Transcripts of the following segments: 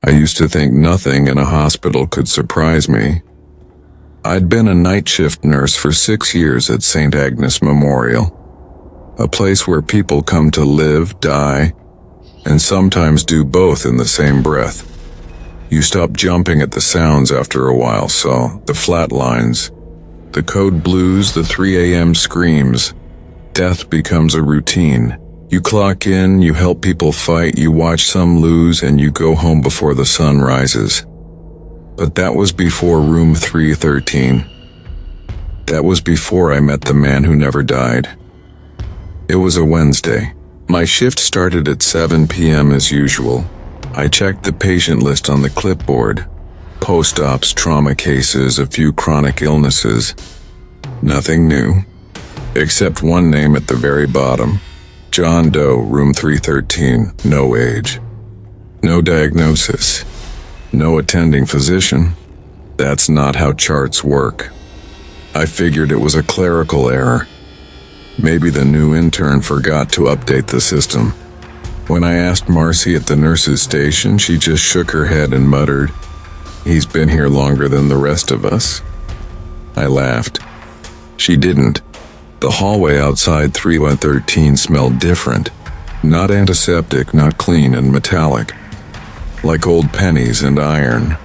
I used to think nothing in a hospital could surprise me. I'd been a night shift nurse for 6 years at St. Agnes Memorial, a place where people come to live, die, and sometimes do both in the same breath. You stop jumping at the sounds after a while, so the flat lines, the code blues, the 3 a.m. screams, death becomes a routine. You clock in, you help people fight, you watch some lose, and you go home before the sun rises. But that was before room 313. That was before I met the man who never died. It was a Wednesday. My shift started at 7 p.m. as usual. I checked the patient list on the clipboard. Post-ops, trauma cases, a few chronic illnesses. Nothing new, except one name at the very bottom. John Doe, room 313, no age. No diagnosis. No attending physician. That's not how charts work. I figured it was a clerical error. Maybe the new intern forgot to update the system. When I asked Marcy at the nurse's station, she just shook her head and muttered, "He's been here longer than the rest of us." I laughed. She didn't. The hallway outside 3113 smelled different. Not antiseptic, not clean and metallic. Like old pennies and iron.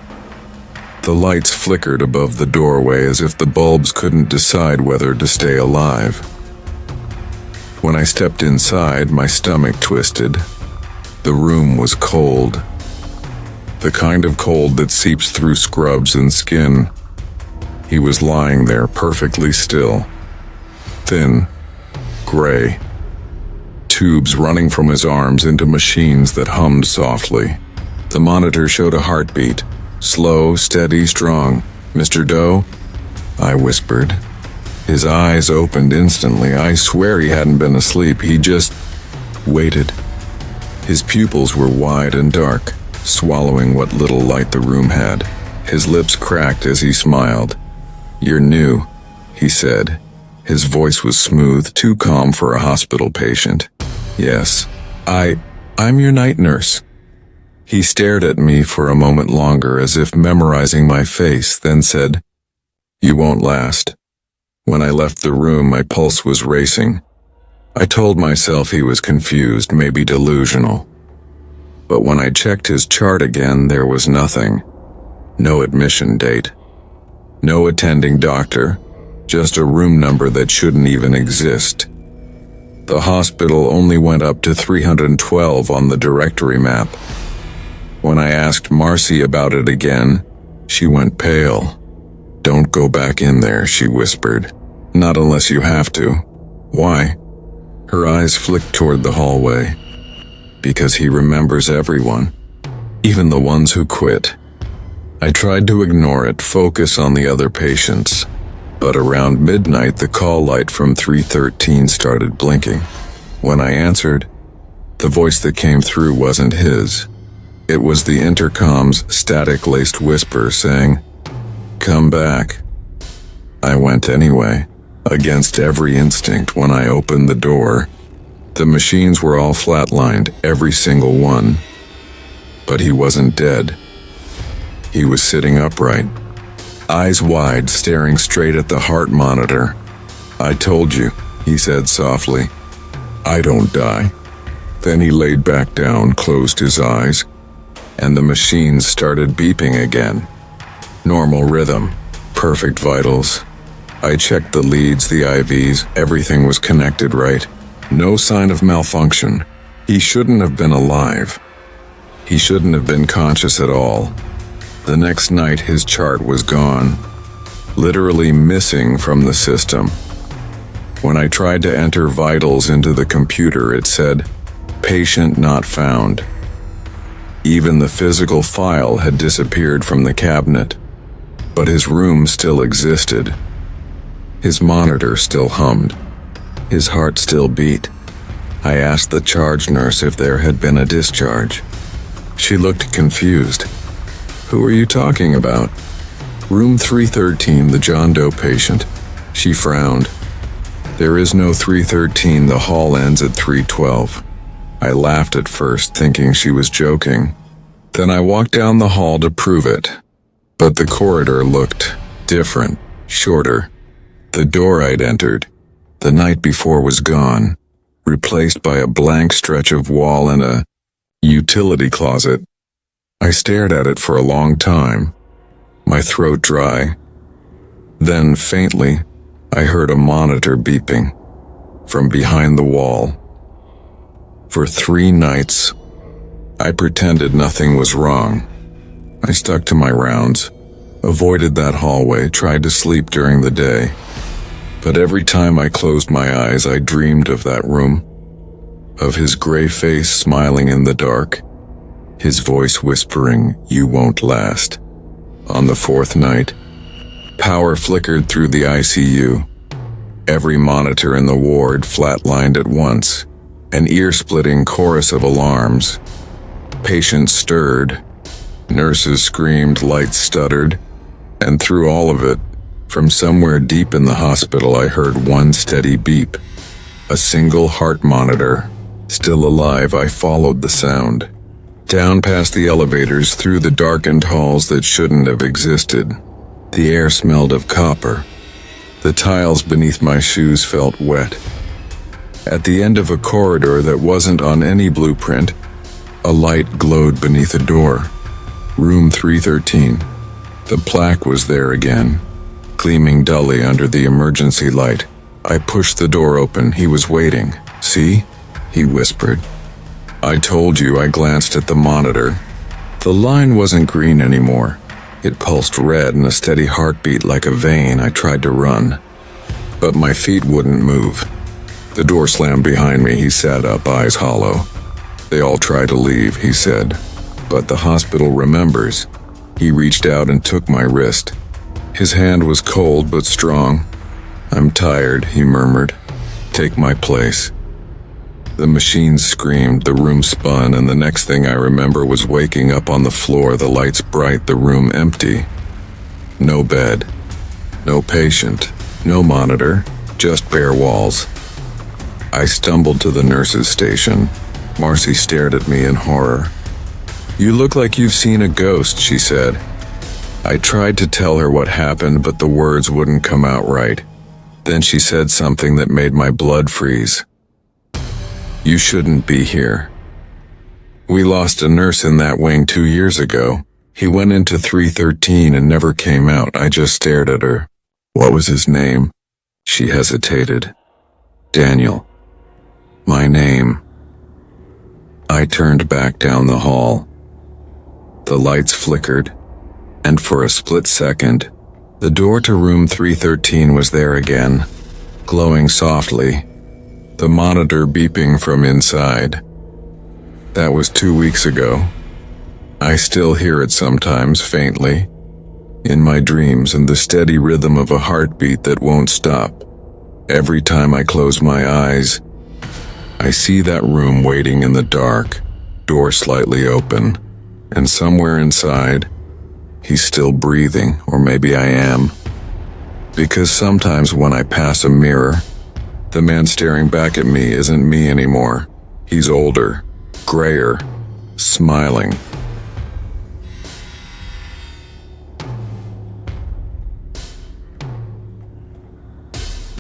The lights flickered above the doorway as if the bulbs couldn't decide whether to stay alive. When I stepped inside, my stomach twisted. The room was cold. The kind of cold that seeps through scrubs and skin. He was lying there perfectly still. Thin, gray. Tubes running from his arms into machines that hummed softly. The monitor showed a heartbeat. Slow, steady, strong. "Mr. Doe?" I whispered. His eyes opened instantly. I swear he hadn't been asleep. He just waited. His pupils were wide and dark, swallowing what little light the room had. His lips cracked as he smiled. "You're new," he said. His voice was smooth, too calm for a hospital patient. "Yes, I'm your night nurse." He stared at me for a moment longer as if memorizing my face, then said, "You won't last." When I left the room, my pulse was racing. I told myself he was confused, maybe delusional. But when I checked his chart again, there was nothing. No admission date. No attending doctor. Just a room number that shouldn't even exist. The hospital only went up to 312 on the directory map. When I asked Marcy about it again, she went pale. "Don't go back in there," she whispered. "Not unless you have to." "Why?" Her eyes flicked toward the hallway. "Because he remembers everyone, even the ones who quit." I tried to ignore it, focus on the other patients. But around midnight, the call light from 313 started blinking. When I answered, the voice that came through wasn't his. It was the intercom's static-laced whisper saying, "Come back." I went anyway, against every instinct. When I opened the door, the machines were all flatlined, every single one. But he wasn't dead. He was sitting upright, eyes wide, staring straight at the heart monitor. "I told you," he said softly. "I don't die." Then he laid back down, closed his eyes, and the machines started beeping again. Normal rhythm, perfect vitals. I checked the leads, the IVs, everything was connected right. No sign of malfunction. He shouldn't have been alive. He shouldn't have been conscious at all. The next night, his chart was gone, literally missing from the system. When I tried to enter vitals into the computer, it said, "Patient not found." Even the physical file had disappeared from the cabinet, but his room still existed. His monitor still hummed. His heart still beat. I asked the charge nurse if there had been a discharge. She looked confused. "Who are you talking about?" "Room 313, the John Doe patient." She frowned. "There is no 313, the hall ends at 312. I laughed at first, thinking she was joking. Then I walked down the hall to prove it. But the corridor looked different, shorter. The door I'd entered the night before was gone, replaced by a blank stretch of wall and a utility closet. I stared at it for a long time, my throat dry. Then, faintly, I heard a monitor beeping from behind the wall. For 3 nights, I pretended nothing was wrong. I stuck to my rounds, avoided that hallway, tried to sleep during the day. But every time I closed my eyes, I dreamed of that room, of his gray face smiling in the dark, his voice whispering, "You won't last." On the 4th night, power flickered through the ICU. Every monitor in the ward flatlined at once, an ear-splitting chorus of alarms. Patients stirred, nurses screamed, lights stuttered, and through all of it, from somewhere deep in the hospital, I heard one steady beep. A single heart monitor. Still alive, I followed the sound. Down past the elevators, through the darkened halls that shouldn't have existed. The air smelled of copper. The tiles beneath my shoes felt wet. At the end of a corridor that wasn't on any blueprint, a light glowed beneath a door. Room 313. The plaque was there again, gleaming dully under the emergency light. I pushed the door open. He was waiting. "See?" he whispered. "I told you." I glanced at the monitor. The line wasn't green anymore. It pulsed red in a steady heartbeat like a vein. I tried to run, but my feet wouldn't move. The door slammed behind me. He sat up, eyes hollow. "They all try to leave," he said, "but the hospital remembers." He reached out and took my wrist. His hand was cold but strong. "I'm tired," he murmured. "Take my place." The machines screamed, the room spun, and the next thing I remember was waking up on the floor, the lights bright, the room empty. No bed, no patient, no monitor, just bare walls. I stumbled to the nurse's station. Marcy stared at me in horror. "You look like you've seen a ghost," she said. I tried to tell her what happened, but the words wouldn't come out right. Then she said something that made my blood freeze. "You shouldn't be here. We lost a nurse in that wing 2 years ago. He went into 313 and never came out." I just stared at her. "What was his name?" She hesitated. "Daniel." "My name." I turned back down the hall. The lights flickered, and for a split second, the door to room 313 was there again, glowing softly, the monitor beeping from inside. That was 2 weeks ago. I still hear it sometimes, faintly, in my dreams, and the steady rhythm of a heartbeat that won't stop. Every time I close my eyes, I see that room waiting in the dark, door slightly open, and somewhere inside, he's still breathing, or maybe I am. Because sometimes when I pass a mirror, the man staring back at me isn't me anymore. He's older, grayer, smiling,